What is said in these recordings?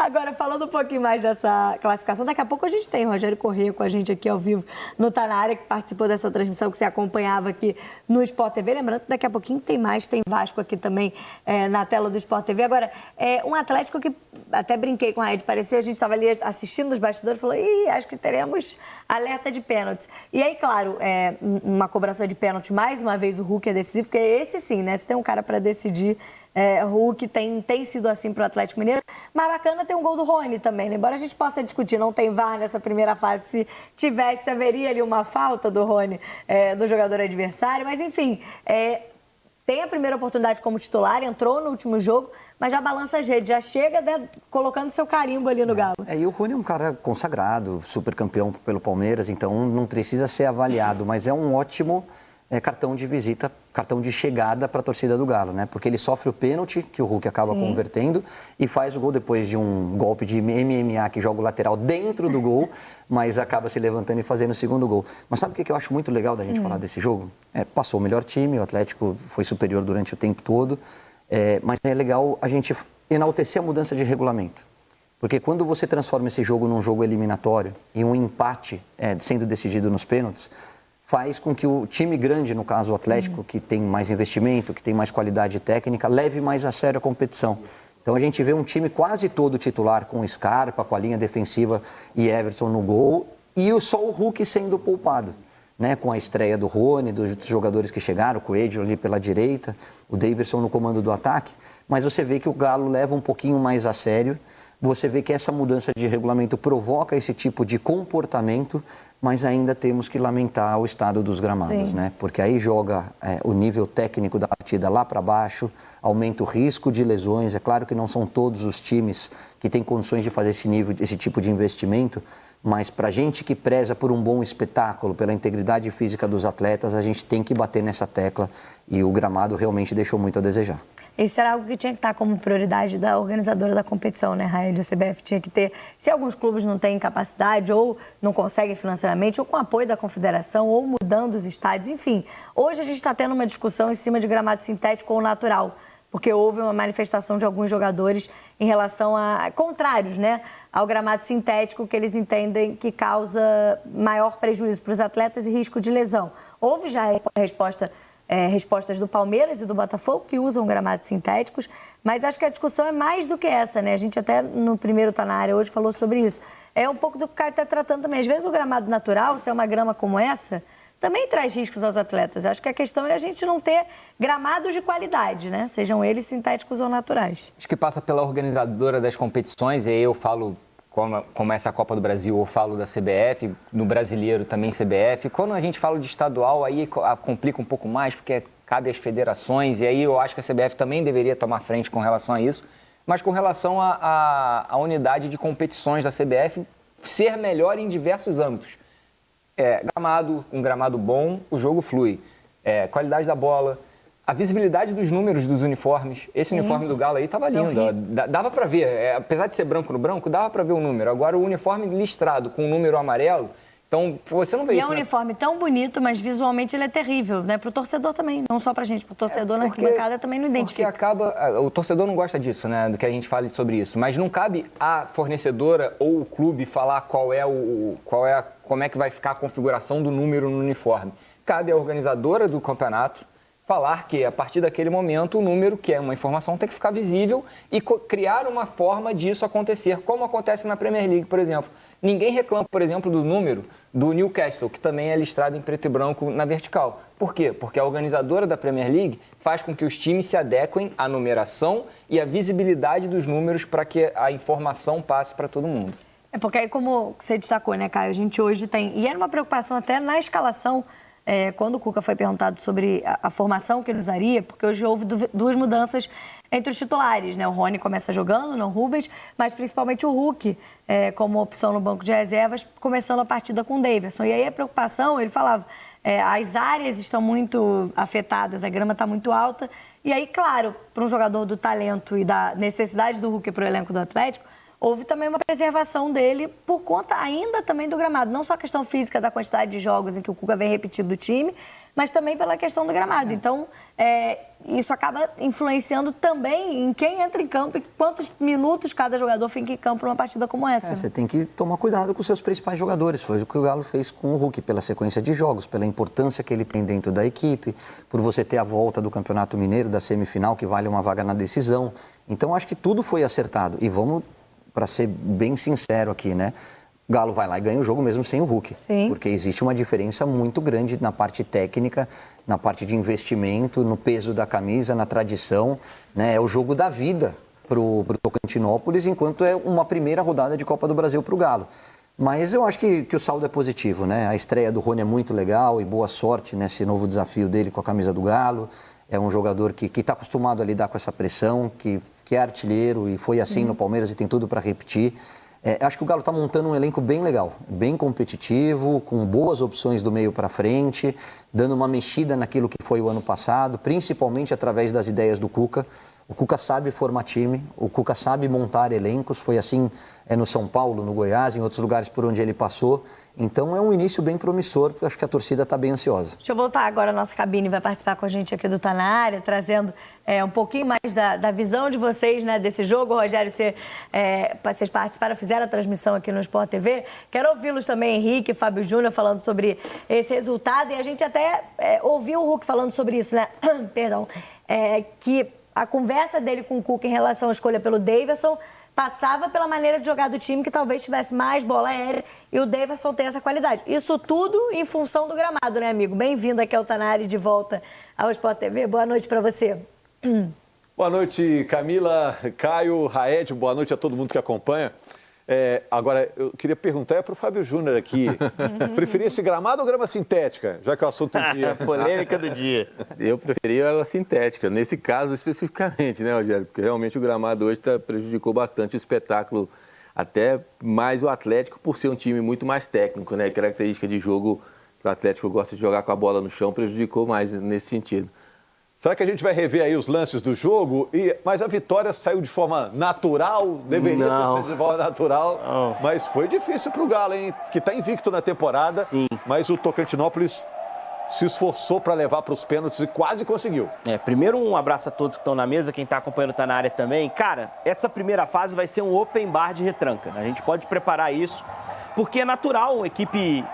Agora, falando um pouquinho mais dessa classificação, daqui a pouco a gente tem o Rogério Corrêa com a gente aqui ao vivo no Tá Na Área, que participou dessa transmissão que você acompanhava aqui no Sport TV. Lembrando que daqui a pouquinho tem mais, tem Vasco aqui também na tela do Sport TV. Agora, um Atlético que até brinquei com a Ed, parecia, a gente estava ali assistindo os bastidores, falou, acho que teremos alerta de pênaltis. E aí, claro, uma cobrança de pênalti, mais uma vez o Hulk é decisivo, porque esse sim, né? Se tem um cara para decidir, Hulk tem sido assim para o Atlético Mineiro. Mas bacana ter um gol do Rony também, né? Embora a gente possa discutir, não tem VAR nessa primeira fase, se tivesse, haveria ali uma falta do Rony, do jogador adversário. Mas, enfim, tem a primeira oportunidade como titular, entrou no último jogo, mas já balança as redes, já chega, né, colocando seu carimbo ali no Galo. E o Rony é um cara consagrado, super campeão pelo Palmeiras, então não precisa ser avaliado, mas é um ótimo cartão de visita, cartão de chegada para a torcida do Galo, né? Porque ele sofre o pênalti, que o Hulk acaba convertendo, e faz o gol depois de um golpe de MMA que joga o lateral dentro do gol, mas acaba se levantando e fazendo o segundo gol. Mas sabe o que eu acho muito legal da gente falar desse jogo? Passou o melhor time, o Atlético foi superior durante o tempo todo, mas é legal a gente enaltecer a mudança de regulamento. Porque quando você transforma esse jogo num jogo eliminatório e um empate sendo decidido nos pênaltis, faz com que o time grande, no caso o Atlético, que tem mais investimento, que tem mais qualidade técnica, leve mais a sério a competição. Então a gente vê um time quase todo titular, com Scarpa, com a linha defensiva e Everson no gol, e só o Hulk sendo poupado, né? Com a estreia do Rony, dos jogadores que chegaram, o Coelho ali pela direita, o Daverson no comando do ataque, mas você vê que o Galo leva um pouquinho mais a sério, você vê que essa mudança de regulamento provoca esse tipo de comportamento, mas ainda temos que lamentar o estado dos gramados, né? Porque aí joga o nível técnico da partida lá para baixo, aumenta o risco de lesões. É claro que não são todos os times que têm condições de fazer esse tipo de investimento, mas para a gente que preza por um bom espetáculo, pela integridade física dos atletas, a gente tem que bater nessa tecla e o gramado realmente deixou muito a desejar. Isso era algo que tinha que estar como prioridade da organizadora da competição, né, Raed? A CBF tinha que ter, se alguns clubes não têm capacidade ou não conseguem financeiramente, ou com apoio da confederação, ou mudando os estádios, enfim. Hoje a gente está tendo uma discussão em cima de gramado sintético ou natural, porque houve uma manifestação de alguns jogadores em relação a contrários, né, ao gramado sintético, que eles entendem que causa maior prejuízo para os atletas e risco de lesão. Houve já a respostas do Palmeiras e do Botafogo, que usam gramados sintéticos, mas acho que a discussão é mais do que essa, né? A gente até no primeiro Tá Na Área hoje falou sobre isso. É um pouco do que o cara está tratando também. Às vezes o gramado natural, se é uma grama como essa, também traz riscos aos atletas. Acho que a questão é a gente não ter gramados de qualidade, né? Sejam eles sintéticos ou naturais. Acho que passa pela organizadora das competições, e aí eu falo... Como essa Copa do Brasil, eu falo da CBF, no brasileiro também CBF. Quando a gente fala de estadual, aí complica um pouco mais, porque cabe às federações, e aí eu acho que a CBF também deveria tomar frente com relação a isso. Mas com relação à unidade de competições da CBF ser melhor em diversos âmbitos. Um gramado bom, o jogo flui. Qualidade da bola... A visibilidade dos números dos uniformes. Esse uniforme do Galo aí estava lindo. Dava para ver. Apesar de ser branco no branco, dava para ver o número. Agora, o uniforme listrado com o número amarelo, então você não vê isso. E é um uniforme tão bonito, mas visualmente ele é terrível, né? Para o torcedor também. Não só para a gente. Para o torcedor na arquibancada também não identifica. Porque o torcedor não gosta disso, né? Do que a gente fale sobre isso. Mas não cabe a fornecedora ou o clube falar como é que vai ficar a configuração do número no uniforme. Cabe à organizadora do campeonato falar que, a partir daquele momento, o número, que é uma informação, tem que ficar visível e criar uma forma disso acontecer, como acontece na Premier League, por exemplo. Ninguém reclama, por exemplo, do número do Newcastle, que também é listrado em preto e branco na vertical. Por quê? Porque a organizadora da Premier League faz com que os times se adequem à numeração e à visibilidade dos números para que a informação passe para todo mundo. Porque aí, como você destacou, né, Caio, a gente hoje tem... E era uma preocupação até na escalação, quando o Cuca foi perguntado sobre a formação que ele usaria, porque hoje houve duas mudanças entre os titulares, né? O Rony começa jogando, não o Rubens, mas principalmente o Hulk, como opção no banco de reservas, começando a partida com o Daverson. E aí a preocupação, ele falava, as áreas estão muito afetadas, a grama está muito alta, e aí, claro, para um jogador do talento e da necessidade do Hulk para o elenco do Atlético, houve também uma preservação dele por conta ainda também do gramado. Não só a questão física da quantidade de jogos em que o Cuca vem repetindo do time, mas também pela questão do gramado. Então, isso acaba influenciando também em quem entra em campo e quantos minutos cada jogador fica em campo numa partida como essa. Você tem que tomar cuidado com os seus principais jogadores. Foi o que o Galo fez com o Hulk, pela sequência de jogos, pela importância que ele tem dentro da equipe, por você ter a volta do Campeonato Mineiro, da semifinal, que vale uma vaga na decisão. Então, acho que tudo foi acertado. E vamos, para ser bem sincero aqui, né? O Galo vai lá e ganha o jogo mesmo sem o Hulk. Sim. Porque existe uma diferença muito grande na parte técnica, na parte de investimento, no peso da camisa, na tradição. Né? É o jogo da vida para o Tocantinópolis, enquanto é uma primeira rodada de Copa do Brasil para o Galo. Mas eu acho que o saldo é positivo, né? A estreia do Rony é muito legal e boa sorte nesse novo desafio dele com a camisa do Galo. É um jogador que está acostumado a lidar com essa pressão, que é artilheiro e foi assim no Palmeiras e tem tudo para repetir. Acho que o Galo está montando um elenco bem legal, bem competitivo, com boas opções do meio para frente, dando uma mexida naquilo que foi o ano passado, principalmente através das ideias do Cuca. O Cuca sabe formar time, o Cuca sabe montar elencos, foi assim no São Paulo, no Goiás, em outros lugares por onde ele passou. Então é um início bem promissor, acho que a torcida está bem ansiosa. Deixa eu voltar agora à nossa cabine, vai participar com a gente aqui do Tá Na Área, trazendo um pouquinho mais da visão de vocês, né, desse jogo. Rogério, vocês participaram, fizeram a transmissão aqui no Sport TV. Quero ouvi-los também, Henrique e Fábio Júnior, falando sobre esse resultado. E a gente até ouviu o Hulk falando sobre isso, né? Perdão. Que a conversa dele com o Cuca em relação à escolha pelo Daverson passava pela maneira de jogar do time, que talvez tivesse mais bola aérea, e o Daverson tem essa qualidade. Isso tudo em função do gramado, né, amigo? Bem-vindo aqui ao Tá Na Área, de volta ao Sport TV. Boa noite para você. Boa noite, Camila, Caio, Raed, boa noite a todo mundo que acompanha. Agora, eu queria perguntar para o Fábio Júnior aqui, preferia esse gramado ou grama sintética, já que é o assunto do dia? Polêmica do dia. Eu preferia a sintética, nesse caso especificamente, né, Rogério? Porque realmente o gramado hoje prejudicou bastante o espetáculo, até mais o Atlético, por ser um time muito mais técnico, né? Característica de jogo que o Atlético gosta de jogar com a bola no chão, prejudicou mais nesse sentido. Será que a gente vai rever aí os lances do jogo? Mas a vitória saiu de forma natural? Deveria ter sido de forma natural. Não. Mas foi difícil para o Galo, hein? Que está invicto na temporada. Sim. Mas o Tocantinópolis se esforçou para levar para os pênaltis e quase conseguiu. Primeiro, um abraço a todos que estão na mesa, quem está acompanhando Tá Na Área também. Cara, essa primeira fase vai ser um open bar de retranca. A gente pode preparar isso, porque é natural uma equipe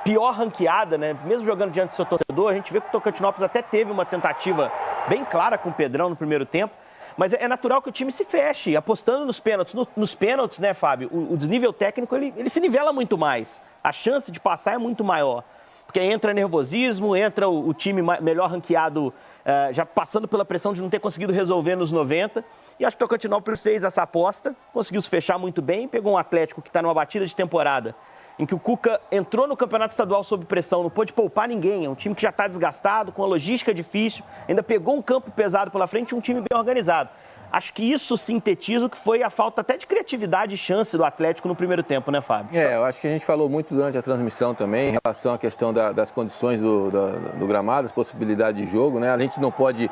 pior ranqueada, né? Mesmo jogando diante do seu torcedor, a gente vê que o Tocantinópolis até teve uma tentativa bem clara com o Pedrão no primeiro tempo, mas é natural que o time se feche, apostando nos pênaltis. Nos pênaltis, né, Fábio, o desnível técnico, ele se nivela muito mais. A chance de passar é muito maior, porque entra nervosismo, entra o time melhor ranqueado, já passando pela pressão de não ter conseguido resolver nos 90, e acho que o Tocantinópolis fez essa aposta, conseguiu se fechar muito bem, pegou um Atlético que está numa batida de temporada, em que o Cuca entrou no Campeonato Estadual sob pressão, não pôde poupar ninguém, é um time que já está desgastado, com a logística difícil, ainda pegou um campo pesado pela frente e um time bem organizado. Acho que isso sintetiza o que foi a falta até de criatividade e chance do Atlético no primeiro tempo, né, Fábio? Eu acho que a gente falou muito durante a transmissão também em relação à questão das condições do gramado, as possibilidades de jogo, né? A gente não pode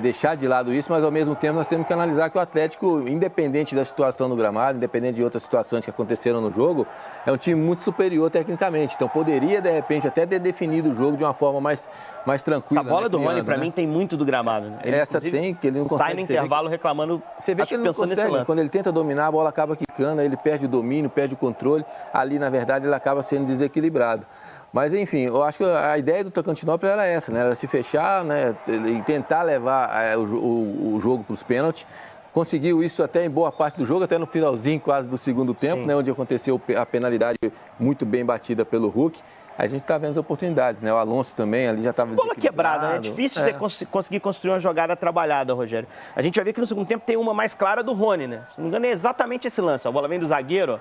deixar de lado isso, mas ao mesmo tempo nós temos que analisar que o Atlético, independente da situação do gramado, independente de outras situações que aconteceram no jogo, é um time muito superior tecnicamente. Então poderia, de repente, até ter definido o jogo de uma forma mais tranquila. Essa bola do Rony, para mim, tem muito do gramado. Né? Ele, essa tem, que ele não consegue. Sai no intervalo reclamando. Você vê que ele não consegue, quando ele tenta dominar, a bola acaba quicando, ele perde o domínio, perde o controle. Ali, na verdade, ele acaba sendo desequilibrado. Mas, enfim, eu acho que a ideia do Tocantinópolis era essa, né? Era se fechar, né? E tentar levar o jogo para os pênaltis. Conseguiu isso até em boa parte do jogo, até no finalzinho quase do segundo tempo, né? Onde aconteceu a penalidade muito bem batida pelo Hulk. A gente está vendo as oportunidades, né? O Alonso também ali já estava bola quebrada, né? É difícil você conseguir construir uma jogada trabalhada, Rogério. A gente vai ver que no segundo tempo tem uma mais clara do Rony, né? Se não me engano, é exatamente esse lance. A bola vem do zagueiro, ó.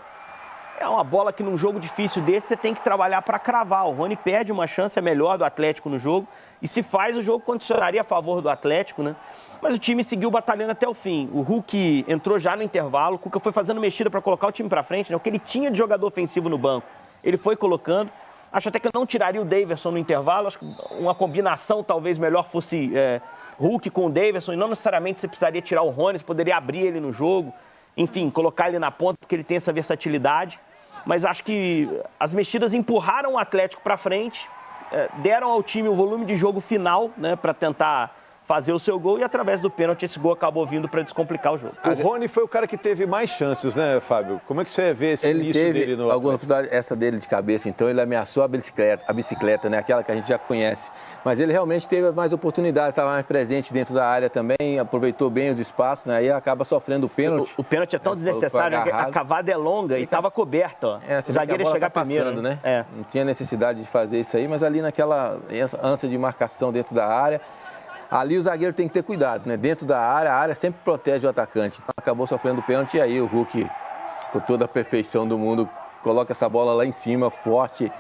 É uma bola que num jogo difícil desse você tem que trabalhar para cravar. O Rony perde uma chance melhor do Atlético no jogo. E se faz, o jogo condicionaria a favor do Atlético, né? Mas o time seguiu batalhando até o fim. O Hulk entrou já no intervalo. O Cuca foi fazendo mexida para colocar o time para frente, né? O que ele tinha de jogador ofensivo no banco, ele foi colocando. Acho até que eu não tiraria o Daverson no intervalo. Acho que uma combinação talvez melhor fosse Hulk com o Daverson. E não necessariamente você precisaria tirar o Rony, você poderia abrir ele no jogo. enfim, colocar ele na ponta, porque ele tem essa versatilidade. Mas acho que as mexidas empurraram o Atlético para frente, deram ao time o volume de jogo final, né, para tentar fazer o seu gol, e através do pênalti esse gol acabou vindo para descomplicar o jogo. O Rony foi o cara que teve mais chances, né, Fábio? Como é que você vê esse início dele no alguma oportunidade, essa dele de cabeça, então ele ameaçou a bicicleta, né, aquela que a gente já conhece. Mas ele realmente teve mais oportunidades, estava mais presente dentro da área também, aproveitou bem os espaços, né, aí acaba sofrendo o pênalti. O pênalti é tão desnecessário, né, a cavada é longa e estava coberta, ó. O zagueiro ia chegar primeiro, né? Não tinha necessidade de fazer isso aí, mas ali naquela ânsia de marcação dentro da área, ali o zagueiro tem que ter cuidado, né? Dentro da área, a área sempre protege o atacante. Então, acabou sofrendo o pênalti e aí o Hulk, com toda a perfeição do mundo, coloca essa bola lá em cima, forte.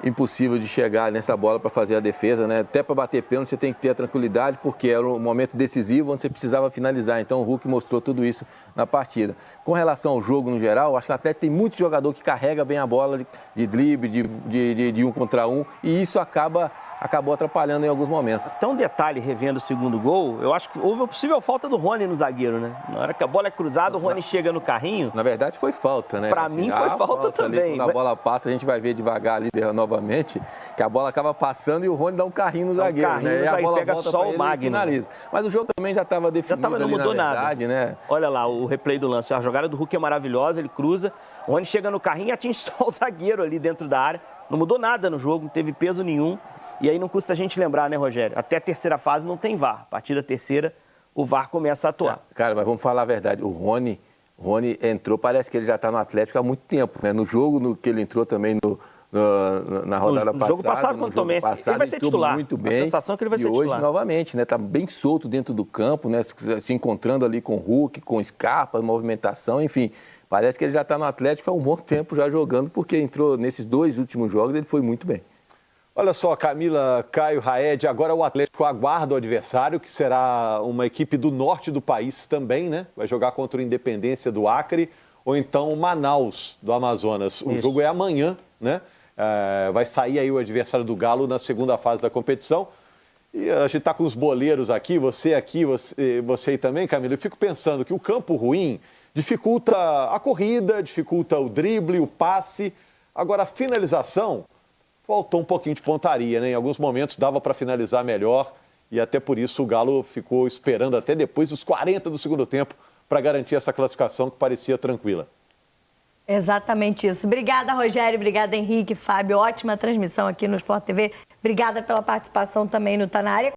Impossível de chegar nessa bola para fazer a defesa, né? Até para bater pênalti você tem que ter a tranquilidade, porque era um momento decisivo onde você precisava finalizar. Então o Hulk mostrou tudo isso na partida. Com relação ao jogo no geral, acho que o Atlético tem muito jogador que carrega bem a bola de drible, de 1 contra 1, e isso acabou atrapalhando em alguns momentos. Até um detalhe, revendo o segundo gol, eu acho que houve a possível falta do Rony no zagueiro, né? Na hora que a bola é cruzada, o Rony chega no carrinho. Na verdade foi falta, né? Pra mim foi falta também. Ali, quando a bola passa, a gente vai ver devagar ali novamente, que a bola acaba passando e o Rony dá um carrinho no zagueiro, né? E a bola pega volta só o Magno. Finaliza. Mas o jogo também já estava definido, não mudou nada, né? Olha lá o replay do lance. A jogada do Hulk é maravilhosa, ele cruza, o Rony chega no carrinho e atinge só o zagueiro ali dentro da área. Não mudou nada no jogo, não teve peso nenhum. E aí não custa a gente lembrar, né, Rogério? Até a terceira fase não tem VAR. A partir da terceira, o VAR começa a atuar. Cara, mas vamos falar a verdade. O Rony entrou, parece que ele já está no Atlético há muito tempo, né? No jogo que ele entrou também na rodada passada. No jogo passado, quando tomei esse, ele vai ser titular. Muito bem. A sensação é que ele vai ser titular. E titular. hoje, novamente, né? Tá bem solto dentro do campo, né? Se encontrando ali com o Hulk, com Scarpa, movimentação, enfim. Parece que ele já está no Atlético há um bom tempo já jogando, porque entrou nesses 2 últimos jogos, ele foi muito bem. Olha só, Camila, Caio, Raed, agora o Atlético aguarda o adversário, que será uma equipe do norte do país também, né? Vai jogar contra o Independência do Acre ou então o Manaus do Amazonas. O jogo é amanhã, né? Vai sair aí o adversário do Galo na segunda fase da competição. E a gente está com os boleiros aqui, você aí também, Camila. Eu fico pensando que o campo ruim dificulta a corrida, dificulta o drible, o passe. Agora, a finalização... faltou um pouquinho de pontaria, né? Em alguns momentos dava para finalizar melhor e até por isso o Galo ficou esperando até depois dos 40 do segundo tempo para garantir essa classificação que parecia tranquila. Exatamente isso. Obrigada, Rogério. Obrigada, Henrique, Fábio. Ótima transmissão aqui no Sport TV. Obrigada pela participação também no Tá Na Área.